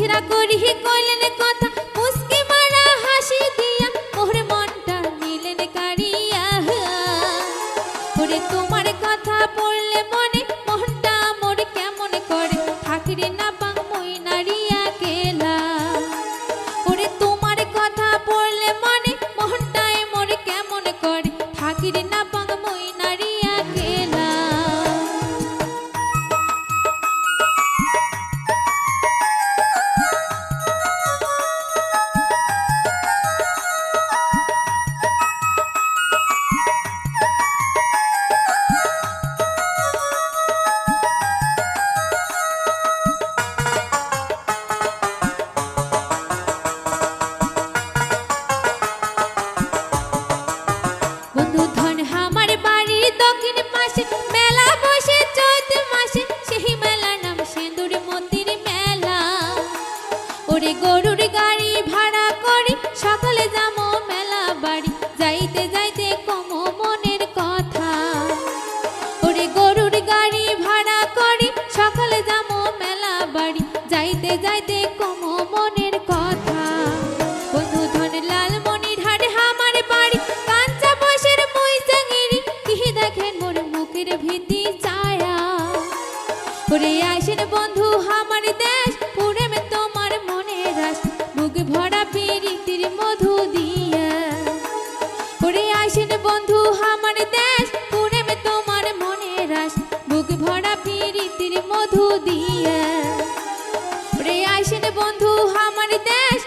ইশরা করি কইলেন কথা মুস্কি মারা হাসি দিয়া মোর মনটা নিলেন কারিয়া ওরে তোমার কথা পড়লে মনে মনটা মোর কেমন করে থাকিরে না বাং মই নারিয়া কেলা ওরে তোমার কথা পড়লে মনে মনটায় মোর কেমন করে থাকিরে না বাং মই নারিয়া কেলা বন্ধু ধন আমার বাড়ির দক্ষিণ পাশে মেলা বসে চৈত মাসে সেই মেলার নাম সিঁদুর মতির মেলা ওরে গরুর গাড়ি ভাড়া করি সকালে যাবো মেলা বাড়ি যাইতে যাইতে কমো মনের কথা ওরে গরুর গাড়ি ভাড়া করি সকালে যাবো মেলা বাড়ি যাইতে যাইতে কমো মনের কথা বন্ধু ধন লালমনির হাট আমার বাড়ি কাঞ্চা বসের মই জাঙ্গিরি কি দেখেন মোর মুখের ভীতি ছায়া ওরে আসেন বন্ধু আমার দেশ পুরে মে তোমার মনে রাস বুক ভরা প্রীতির মধু দিয়া ওরে আসেন বন্ধু আমার দেশ পুরে মে তোমার মনে রাস বুক ভরা প্রীতির মধু দিয়া ওরে আসেন বন্ধু আমার দেশ